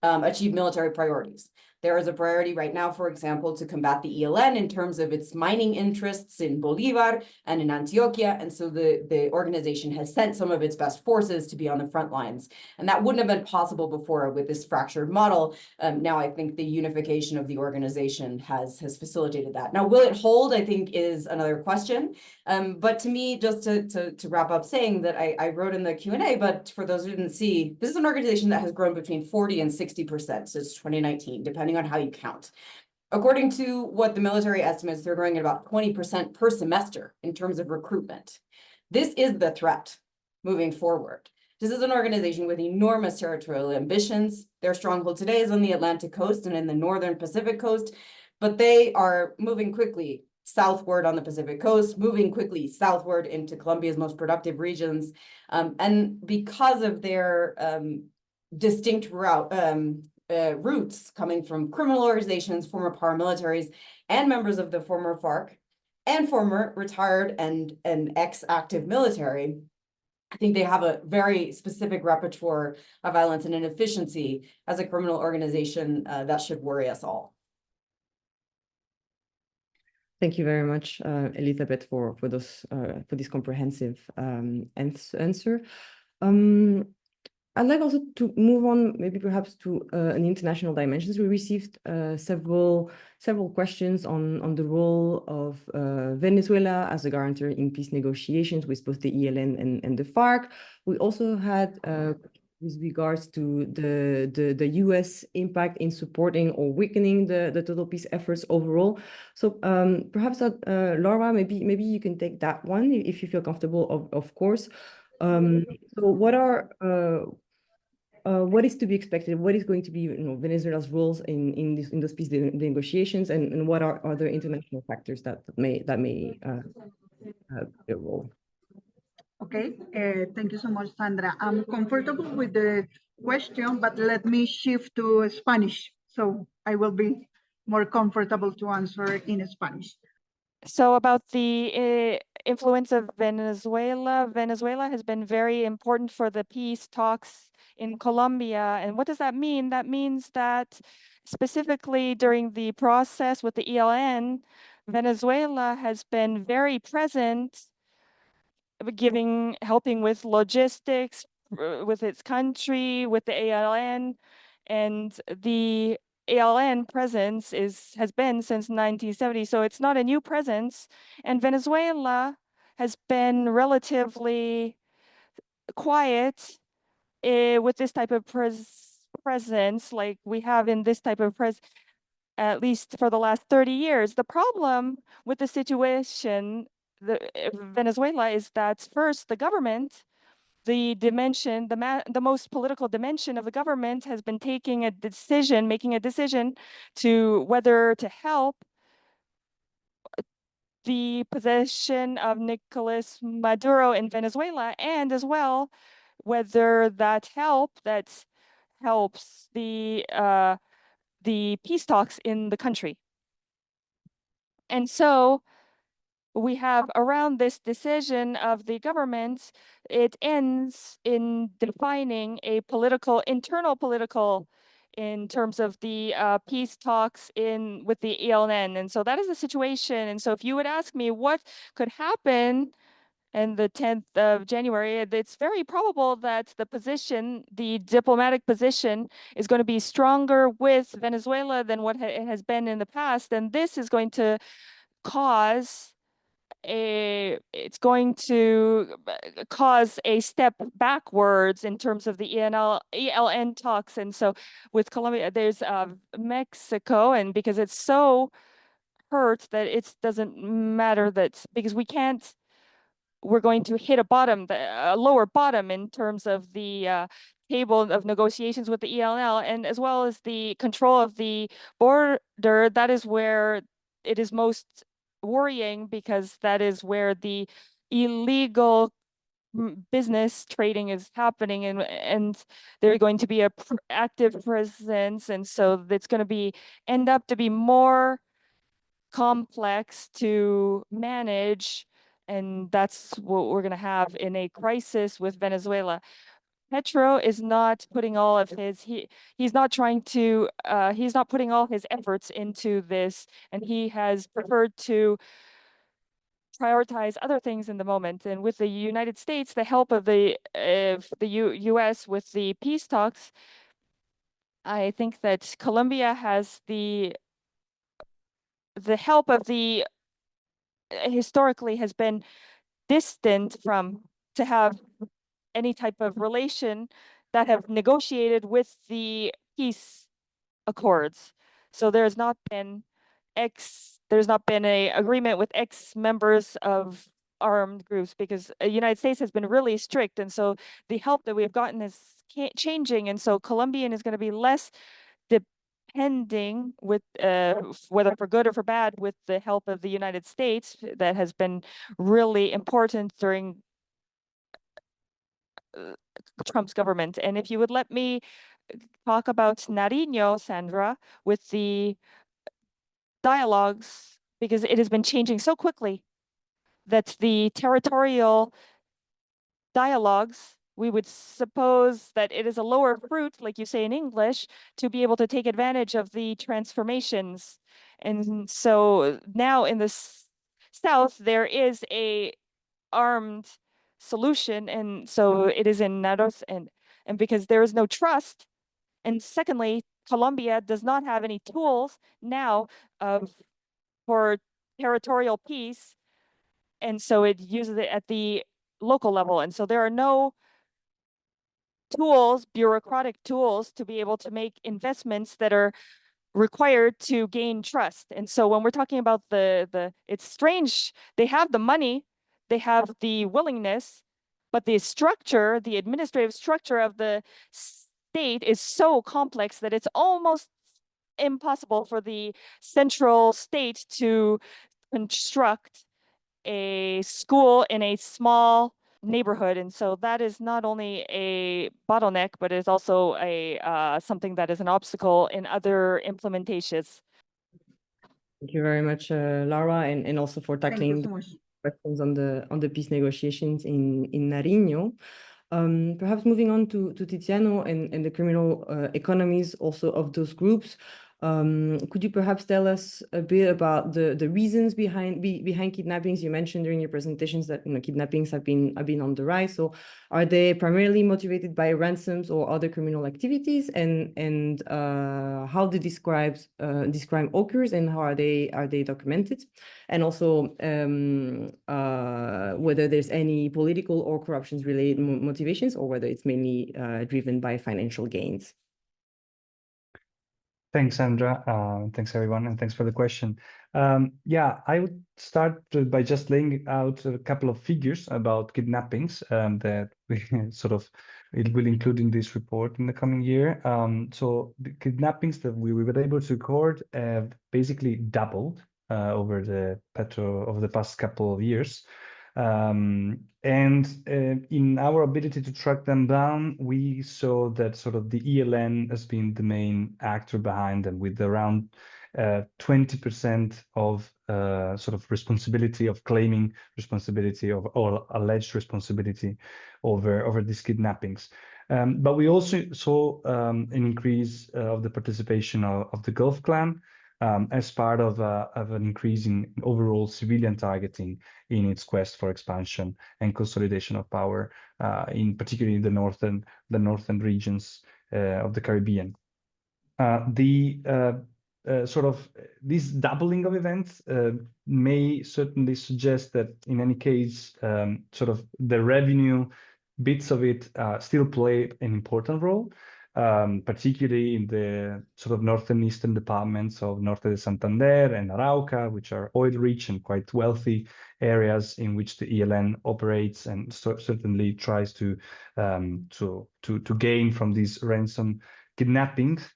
achieve military priorities. There is a priority right now, for example, to combat the ELN in terms of its mining interests in Bolivar and in Antioquia. And so the organization has sent some of its best forces to be on the front lines. And that wouldn't have been possible before with this fractured model. Now I think the unification of the organization has facilitated that. Now, will it hold, I think, is another question. But to me, just to wrap up saying that I wrote in the Q&A, but for those who didn't see, this is an organization that has grown between 40 and 60% since 2019, depending on how you count. According to what the military estimates, they're growing at about 20% per semester in terms of recruitment. This is the threat moving forward. This is an organization with enormous territorial ambitions. Their stronghold today is on the Atlantic coast and in the northern Pacific coast, but they are moving quickly southward on the Pacific coast, moving quickly southward into Colombia's most productive regions. And because of their distinct roots coming from criminal organizations, former paramilitaries, and members of the former FARC, and former retired and ex-active military, I think they have a very specific repertoire of violence and inefficiency as a criminal organization that should worry us all. Thank you very much, Elizabeth, for this comprehensive answer. I'd like also to move on, maybe perhaps to an international dimensions. We received several questions on the role of Venezuela as a guarantor in peace negotiations with both the ELN and the FARC. We also had with regards to the US impact in supporting or weakening the total peace efforts overall. So perhaps Laura, maybe you can take that one if you feel comfortable, of course. So what is to be expected? What is going to be Venezuela's roles in those peace negotiations, and what are other international factors that may play a role? Okay, thank you so much, Sandra. I'm comfortable with the question, but let me shift to Spanish, so I will be more comfortable to answer in Spanish. So about the influence of Venezuela, Venezuela has been very important for the peace talks in Colombia. And what does that mean? That means that specifically during the process with the ELN, Venezuela has been very present, helping with logistics, with its country, with the ALN, and the ALN presence has been since 1970, so it's not a new presence. And Venezuela has been relatively quiet with this type of presence, like we have in this type of at least for the last 30 years. The problem with the situation, Venezuela, is that first, the government the dimension, the most political dimension of the government has been making a decision to whether to help the position of Nicolas Maduro in Venezuela, and as well whether that helps the peace talks in the country. And so we have around this decision of the government, it ends in defining a internal political in terms of the peace talks with the ELN. And so that is the situation. And so if you would ask me what could happen in the 10th of January, it's very probable that the diplomatic position is going to be stronger with Venezuela than what it has been in the past. And this is going to cause a step backwards in terms of the ELN talks. And so with Colombia, there's Mexico, and because it's so hurt that it doesn't matter because we're going to hit a lower bottom in terms of the table of negotiations with the ELN, and as well as the control of the border. That is where it is most worrying, because that is where the illegal business trading is happening, and there's going to be a active presence, and so it's going to end up to be more complex to manage, and that's what we're going to have in a crisis with Venezuela. Petro is not putting all of he's not putting all his efforts into this, and he has preferred to prioritize other things in the moment. And with the United States, the help of the US with the peace talks, I think that Colombia has the help of the historically has been distant from to have any type of relation that have negotiated with the peace accords. So there's not been a agreement with ex-members of armed groups, because the United States has been really strict, and so the help that we've gotten is changing, and so Colombian is going to be less depending with whether for good or for bad with the help of the United States. That has been really important during Trump's government. And if you would let me talk about Nariño, Sandra, with the dialogues, because it has been changing so quickly that the territorial dialogues, we would suppose that it is a lower fruit, like you say in English, to be able to take advantage of the transformations. And so now in the south, there is a armed solution, and so it is in Naros, and because there is no trust, and secondly, Colombia does not have any tools now for territorial peace, and so it uses it at the local level, and so there are no tools, bureaucratic tools, to be able to make investments that are required to gain trust. And so when we're talking about it's strange, they have the money, they have the willingness, but the administrative structure of the state is so complex that it's almost impossible for the central state to construct a school in a small neighborhood. And so that is not only a bottleneck, but it's also something that is an obstacle in other implementations. Thank you very much, Laura, and also for tackling Thank you so much. questions on the peace negotiations in Nariño. Perhaps moving on to Tiziano and the criminal economies also of those groups. Could you perhaps tell us a bit about the reasons behind kidnappings? You mentioned during your presentations that kidnappings have been on the rise. So are they primarily motivated by ransoms or other criminal activities? And how did this crime occurs, and how are they documented? And also whether there's any political or corruptions related motivations, or whether it's mainly driven by financial gains. Thanks, Sandra. Thanks, everyone, and thanks for the question. Yeah, I would start by just laying out a couple of figures about kidnappings that we it will include in this report in the coming year. So the kidnappings that we were able to record have basically doubled over the past couple of years. In our ability to track them down, we saw that sort of the ELN has been the main actor behind them, with around 20% of sort of responsibility, of claiming responsibility of, or alleged responsibility over these kidnappings. But we also saw an increase of the participation of the Gulf Clan as part of an increasing overall civilian targeting in its quest for expansion and consolidation of power, in particularly the northern regions of the Caribbean. This doubling of events may certainly suggest that in any case, sort of the revenue bits of it still play an important role, particularly in the sort of northern eastern departments of Norte de Santander and Arauca, which are oil-rich and quite wealthy areas in which the ELN operates and certainly tries to gain from these ransom kidnappings.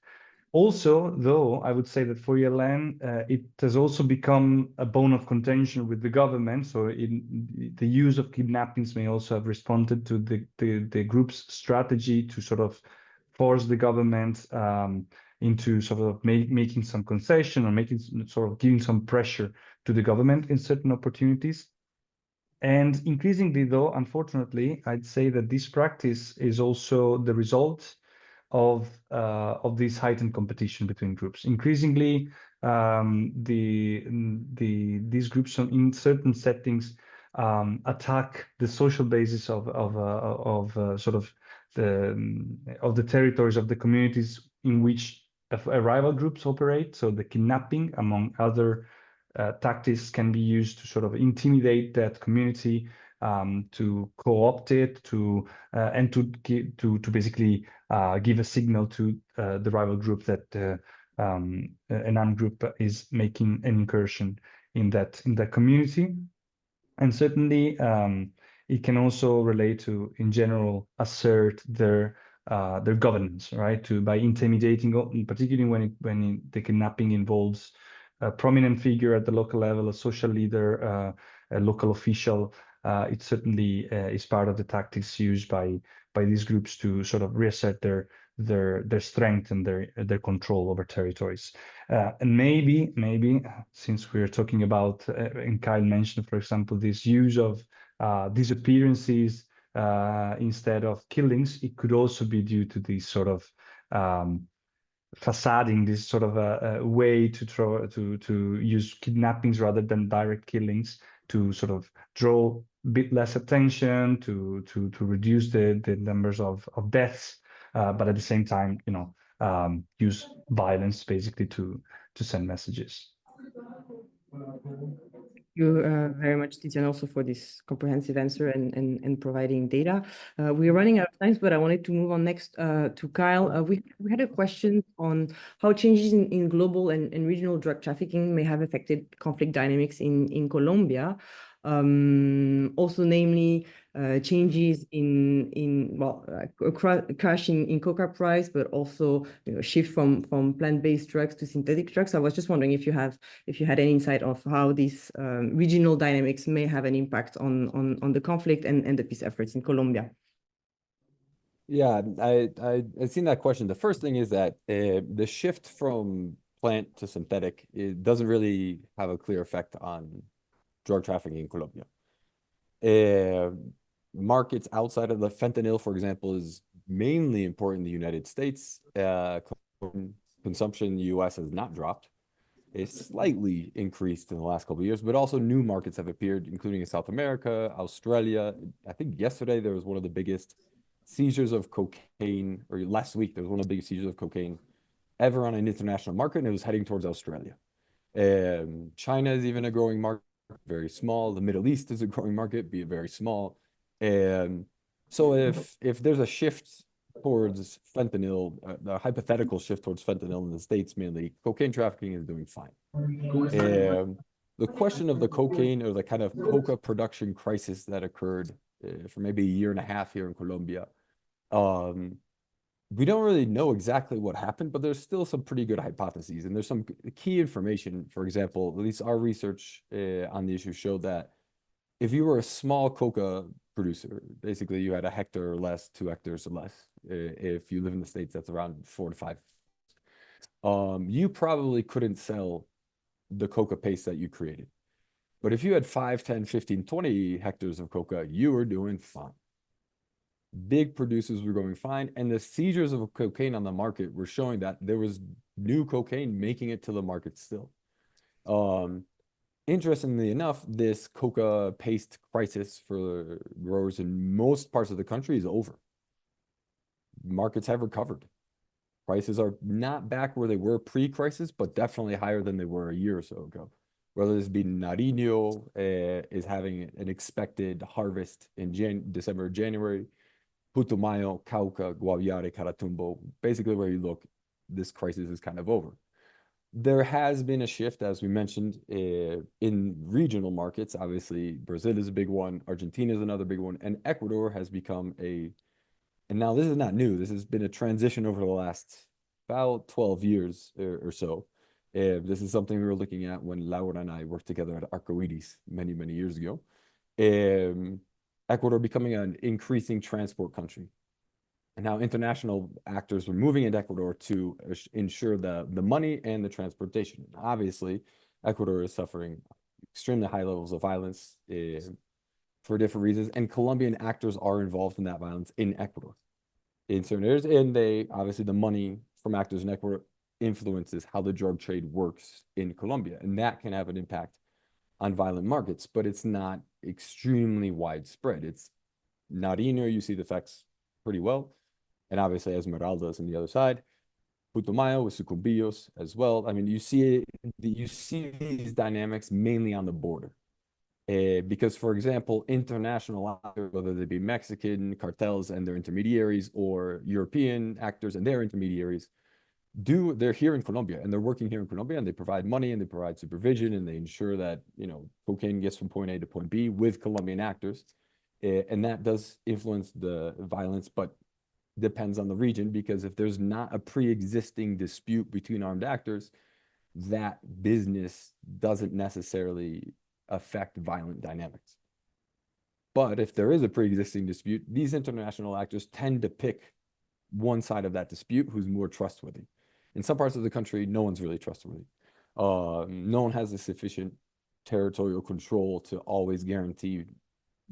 Also, though, I would say that for ELN, it has also become a bone of contention with the government. So the use of kidnappings may also have responded to the group's strategy to sort of force the government into sort of making some concession, or giving some pressure to the government in certain opportunities. And increasingly, though, unfortunately, I'd say that this practice is also the result of this heightened competition between groups. Increasingly, these groups in certain settings attack the social basis of the territories of the communities in which rival groups operate. So the kidnapping, among other tactics, can be used to sort of intimidate that community, to co-opt it, and to basically give a signal to the rival group that an armed group is making an incursion in that community. And certainly, it can also relate to, in general, assert their governance, right? By intimidating, particularly when the kidnapping involves a prominent figure at the local level, a social leader, a local official. It certainly is part of the tactics used by these groups to sort of reassert their strength and their control over territories. And maybe since we're talking about, and Kyle mentioned, for example, this use of disappearances instead of killings, it could also be due to this sort of facading, this sort of a way to use kidnappings rather than direct killings, to sort of draw a bit less attention, to reduce the numbers of deaths, but at the same time, use violence basically to send messages. Thank you very much, Tiziana, also for this comprehensive answer and providing data. We're running out of time, but I wanted to move on next to Kyle. We had a question on how changes in global and regional drug trafficking may have affected conflict dynamics in Colombia. Also, namely, changes in crash in coca price, but also shift from plant-based drugs to synthetic drugs. I was just wondering if you had any insight of how these regional dynamics may have an impact on the conflict and the peace efforts in Colombia. Yeah, I've seen that question. The first thing is that the shift from plant to synthetic, it doesn't really have a clear effect on drug trafficking in Colombia. Markets outside of the fentanyl, for example, is mainly important in the United States. Consumption in the US has not dropped. It's slightly increased in the last couple of years, but also new markets have appeared, including in South America, Australia. I think yesterday there was one of the biggest seizures of cocaine, or last week there was one of the biggest seizures of cocaine ever on an international market, and it was heading towards Australia. China is even a growing market, very small. The Middle East is a growing market, be it very small. So if there's a shift towards fentanyl, the hypothetical shift towards fentanyl in the States mainly, cocaine trafficking is doing fine. The question of the cocaine or the kind of coca production crisis that occurred for maybe a year and a half here in Colombia, we don't really know exactly what happened, but there's still some pretty good hypotheses. And there's some key information. For example, at least our research on the issue showed that if you were a small coca producer, basically you had a hectare or less, 2 hectares or less. If you live in the States, that's around 4 to 5. You probably couldn't sell the coca paste that you created. But if you had 5, 10, 15, 20 hectares of coca, you were doing fine. Big producers were going fine, and the seizures of cocaine on the market were showing that there was new cocaine making it to the market still. Interestingly enough, this coca paste crisis for growers in most parts of the country is over. Markets have recovered. Prices are not back where they were pre-crisis, but definitely higher than they were a year or so ago. Whether this be Nariño is having an expected harvest in December, January, Putumayo, Cauca, Guaviare, Caratumbo, basically where you look, this crisis is kind of over. There has been a shift, as we mentioned, in regional markets. Obviously, Brazil is a big one, Argentina is another big one, and Ecuador has become and now this is not new, this has been a transition over the last about 12 years or so. This is something we were looking at when Laura and I worked together at Arcoiris many, many years ago. Ecuador becoming an increasing transport country. And now international actors were moving into Ecuador to ensure the money and the transportation. Obviously, Ecuador is suffering extremely high levels of violence for different reasons, and Colombian actors are involved in that violence in Ecuador in certain areas. And obviously the money from actors in Ecuador influences how the drug trade works in Colombia, and that can have an impact on violent markets, but it's not extremely widespread. It's Nariño, you see the effects pretty well. And obviously Esmeraldas on the other side, Putumayo with Sucumbíos as well. I mean, you see these dynamics mainly on the border. Because, for example, international actors, whether they be Mexican cartels and their intermediaries or European actors and their intermediaries, they're here in Colombia and they're working here in Colombia, and they provide money and they provide supervision and they ensure that, cocaine gets from point A to point B with Colombian actors. And that does influence the violence, but depends on the region, because if there's not a pre-existing dispute between armed actors, that business doesn't necessarily affect violent dynamics. But if there is a pre-existing dispute, these international actors tend to pick one side of that dispute who's more trustworthy. In some parts of the country, no one's really trustworthy. No one has the sufficient territorial control to always guarantee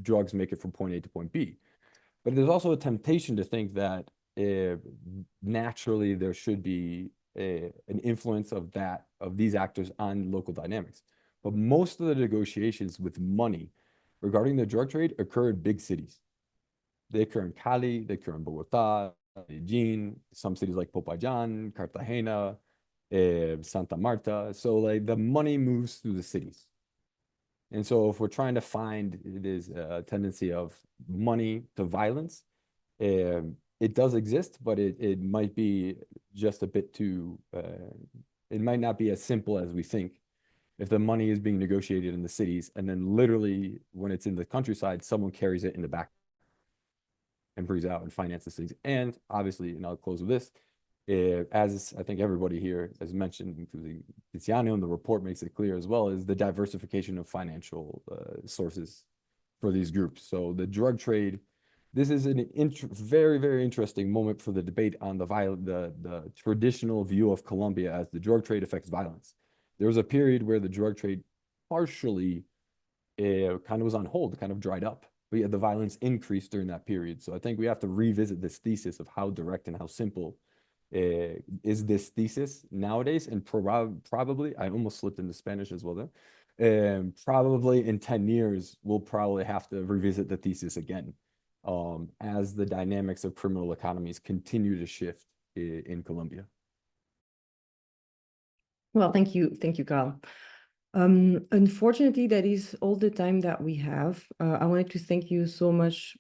drugs make it from point A to point B. But there's also a temptation to think that naturally there should be an influence of these actors on local dynamics. But most of the negotiations with money regarding the drug trade occur in big cities. They occur in Cali, they occur in Bogotá, Medellín, some cities like Popayán, Cartagena, Santa Marta. So like the money moves through the cities. And so if we're trying to find, it is a tendency of money to violence, it does exist, but it might be just a bit too, it might not be as simple as we think. If the money is being negotiated in the cities, and then literally when it's in the countryside, someone carries it in the back and brings out and finances things. And obviously, and I'll close with this, as I think everybody here has mentioned, including Tiziano, and the report makes it clear as well, is the diversification of financial sources for these groups. So the drug trade, this is an very, very interesting moment for the debate on the traditional view of Colombia as the drug trade affects violence. There was a period where the drug trade partially kind of was on hold, kind of dried up. But yet the violence increased during that period. So I think we have to revisit this thesis of how direct and how simple is this thesis nowadays. And probably, I almost slipped into Spanish as well there. Probably in 10 years, we'll probably have to revisit the thesis again as the dynamics of criminal economies continue to shift in Colombia. Well, thank you, Carl. Unfortunately, that is all the time that we have. I wanted to thank you so much,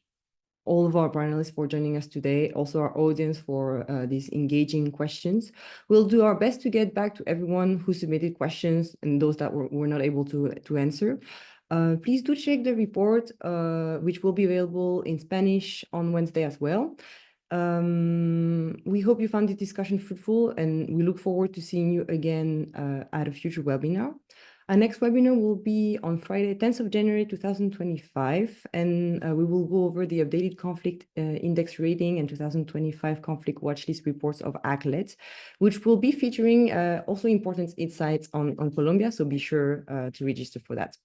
all of our panelists for joining us today, also our audience for these engaging questions. We'll do our best to get back to everyone who submitted questions and those that were not able to answer. Please do check the report, which will be available in Spanish on Wednesday as well. We hope you found the discussion fruitful, and we look forward to seeing you again at a future webinar. Our next webinar will be on Friday, 10th of January 2025, and we will go over the updated conflict index rating and 2025 conflict watchlist reports of ACLED, which will be featuring also important insights on Colombia, so be sure to register for that.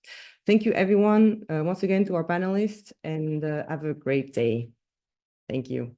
Thank you, everyone, once again to our panelists, and have a great day. Thank you.